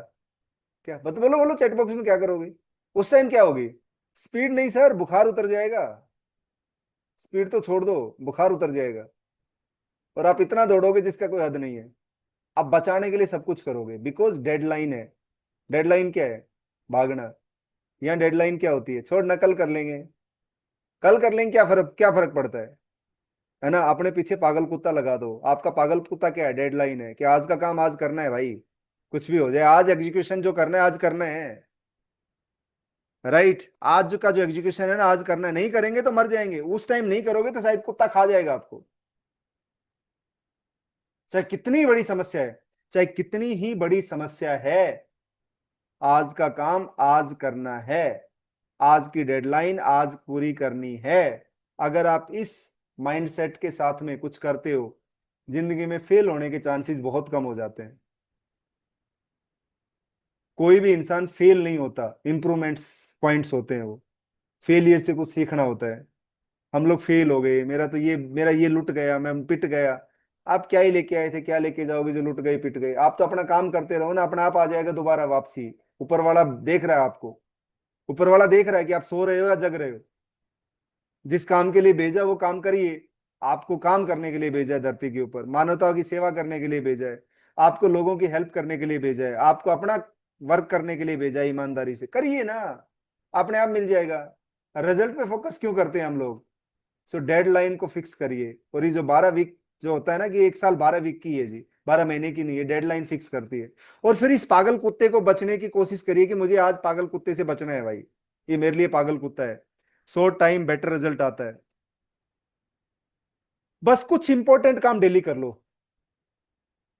क्या बत बोलो, बोलो चैट बॉक्स में क्या करोगे? उस टाइम क्या होगी? स्पीड नहीं सर, बुखार उतर जाएगा। स्पीड तो छोड़ दो, बुखार उतर जाएगा, और आप इतना दौड़ोगे जिसका कोई हद नहीं है। आप बचाने के लिए सब कुछ करोगे, बिकॉज डेडलाइन है। डेडलाइन क्या है? भागना। यहाँ डेडलाइन क्या होती है? छोड़ ना, कल कर लेंगे, कल कर लेंगे, क्या फर्क पड़ता है ना? अपने पीछे पागल कुत्ता लगा दो। आपका पागल कुत्ता क्या है? डेडलाइन है कि आज का काम आज करना है भाई, कुछ भी हो जाए आज एग्जीक्यूशन जो करना है आज करना है, राइट। आज का जो एग्जीक्यूशन है ना आज करना है, नहीं करेंगे तो मर जाएंगे। उस टाइम नहीं करोगे तो शायद कुत्ता खा जाएगा आपको। चाहे कितनी बड़ी समस्या है, चाहे कितनी ही बड़ी समस्या है, आज का काम आज करना है, आज की डेडलाइन आज पूरी करनी है। अगर आप इस माइंडसेट के साथ में कुछ करते हो, जिंदगी में फेल होने के चांसेस बहुत कम हो जाते हैं। कोई भी इंसान फेल नहीं होता, इंप्रूवमेंट्स पॉइंट्स होते हैं वो। फेलियर से कुछ सीखना होता है। हम लोग फेल हो गए, मेरा ये लुट गया, मैं पिट गया। आप क्या ही लेके आए थे, क्या लेके जाओगे जो लुट गए पिट गए? आप तो अपना काम करते रहो ना, अपना आप आ जाएगा दोबारा वापसी। ऊपर वाला देख रहा है आपको, ऊपर वाला देख रहा है कि आप सो रहे हो या जग रहे हो। जिस काम के लिए भेजा वो काम करिए। आपको काम करने के लिए भेजा है, धरती के ऊपर मानवता की सेवा करने के लिए भेजा है, आपको लोगों की हेल्प करने के लिए भेजा है, आपको अपना वर्क करने के लिए भेजा है। ईमानदारी से करिए ना, अपने आप मिल जाएगा। रिजल्ट पे फोकस क्यों करते हैं हम लोग? सो डेडलाइन को फिक्स करिए। और ये जो 12 वीक जो होता है ना, कि एक साल 12 वीक की है जी, 12 महीने की नहीं है, डेडलाइन फिक्स करती है। और फिर इस पागल कुत्ते को बचने की कोशिश करिए कि मुझे आज पागल कुत्ते से बचना है भाई, ये मेरे लिए पागल कुत्ता है। शॉर्ट टाइम बेटर रिजल्ट आता है। बस कुछ इंपॉर्टेंट काम डेली कर लो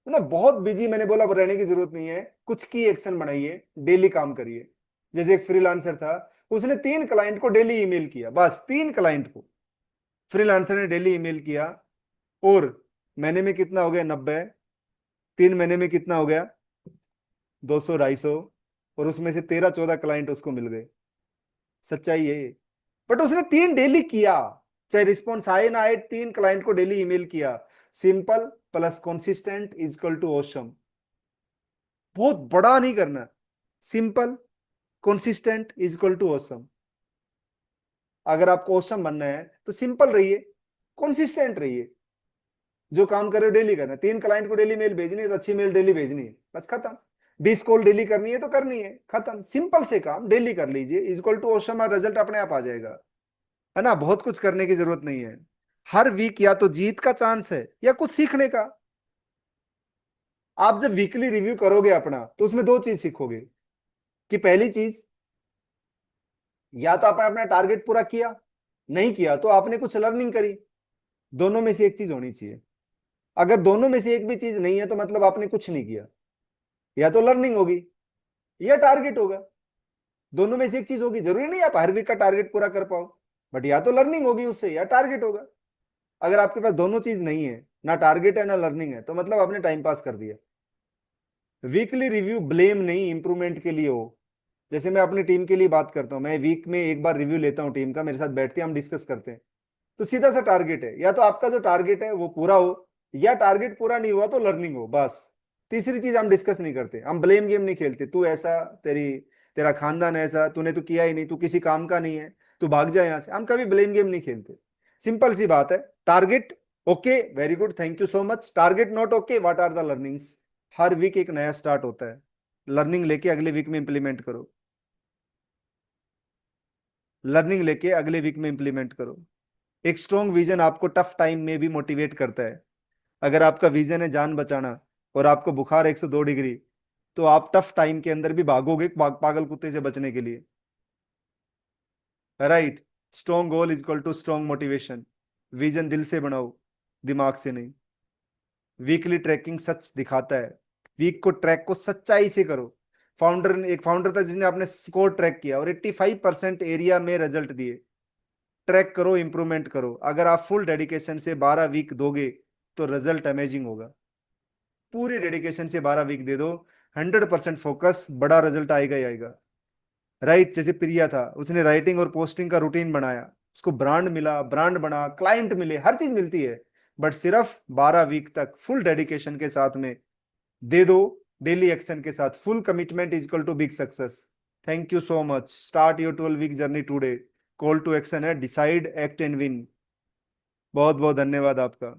ना, बहुत बिजी मैंने बोला रहने की जरूरत नहीं है। कुछ की एक्शन बनाइए, डेली काम करिए। जैसे एक फ्रीलांसर था, उसने 3 क्लाइंट को डेली ईमेल किया, बस 3 क्लाइंट को फ्रीलांसर ने डेली ईमेल किया, और महीने में कितना हो गया, 90, 3 महीने में कितना हो गया, 200, 250, और उसमें से 13-14 क्लाइंट उसको मिल गए। सच्चाई है ये। बट उसने 3 डेली किया, चाहे रिस्पॉन्स आए ना आए, 3 क्लाइंट को डेली ईमेल किया। Simple plus consistent is equal to awesome. बहुत बड़ा नहीं करना, simple consistent is equal to awesome. अगर आपको ऑसम बनना है तो सिंपल रहिए, कंसिस्टेंट रहिए, जो काम कर रहे हो डेली करना है। 3 क्लाइंट को डेली मेल भेजनी है तो अच्छी मेल डेली भेजनी है, बस खत्म। 20 कॉल डेली करनी है तो करनी है, खत्म। सिंपल से काम डेली कर लीजिए, इज इक्वल टू ऑसम, और रिजल्ट अपने आप आ जाएगा, है ना। बहुत कुछ करने की जरूरत नहीं है। हर वीक या तो जीत का चांस है या कुछ सीखने का। आप जब वीकली रिव्यू करोगे अपना, तो उसमें 2 चीज सीखोगे, कि पहली चीज, या तो आपने अपना टारगेट पूरा किया, नहीं किया तो आपने कुछ लर्निंग करी। दोनों में से एक चीज होनी चाहिए। अगर दोनों में से एक भी चीज नहीं है तो मतलब आपने कुछ नहीं किया। या तो लर्निंग होगी या टारगेट होगा, दोनों में से एक चीज होगी। जरूरी नहीं आप हर वीक का टारगेट पूरा कर पाओ, बट या तो लर्निंग होगी उससे या टारगेट होगा। अगर आपके पास दोनों चीज नहीं है, ना टारगेट है ना लर्निंग है, तो मतलब आपने टाइम पास कर दिया। वीकली रिव्यू ब्लेम नहीं, इंप्रूवमेंट के लिए हो। जैसे मैं अपनी टीम के लिए बात करता हूँ, मैं वीक में एक बार रिव्यू लेता हूँ टीम का, मेरे साथ बैठते हैं, हम डिस्कस करते हैं। तो सीधा सा टारगेट है, या तो आपका जो टारगेट है वो पूरा हो, या टारगेट पूरा नहीं हुआ तो लर्निंग हो, बस। तीसरी चीज हम डिस्कस नहीं करते, हम ब्लेम गेम नहीं खेलते, तू ऐसा, तेरी तेरा खानदान ऐसा, तूने तो किया ही नहीं, तू किसी काम का नहीं है, तू भाग जा यहाँ से। हम कभी ब्लेम गेम नहीं खेलते। सिंपल सी बात है, target okay, very good, thank you so much. Target not okay, what are the learnings. हर वीक एक नया स्टार्ट होता है, लर्निंग लेके अगले वीक में इंप्लीमेंट करो। लर्निंग लेके अगले वीक में इंप्लीमेंट करो। एक स्ट्रॉन्ग विजन आपको टफ टाइम में भी मोटिवेट करता है। अगर आपका विजन है जान बचाना, और आपको बुखार 102 डिग्री, तो आप टफ टाइम के अंदर भी भागोगे पागल कुत्ते से बचने के लिए। Right. Strong goal is equal to strong motivation. Vision दिल से बनाओ, दिमाग से नहीं। वीकली ट्रैकिंग सच दिखाता है। वीक को ट्रैक को सच्चाई से करो। एक फाउंडर था जिसने अपने स्कोर ट्रैक किया और 85% एरिया में रिजल्ट दिए। ट्रैक करो, इंप्रूवमेंट करो। अगर आप फुल डेडिकेशन से 12 वीक दोगे तो रिजल्ट अमेजिंग होगा। पूरी डेडिकेशन से 12 वीक दे दो, 100% फोकस, बड़ा रिजल्ट आएगा ही आएगा। राइट। जैसे प्रिया था, उसने राइटिंग और पोस्टिंग का रूटीन बनाया, उसको ब्रांड मिला, ब्रांड बना, क्लाइंट मिले, हर चीज मिलती है। बट सिर्फ 12 वीक तक फुल डेडिकेशन के साथ में दे दो, डेली एक्शन के साथ। Full commitment is equal to big success. Thank you so much. Start your 12 week journey today. Call to action है, डिसाइड, एक्ट एंड विन। बहुत बहुत धन्यवाद आपका।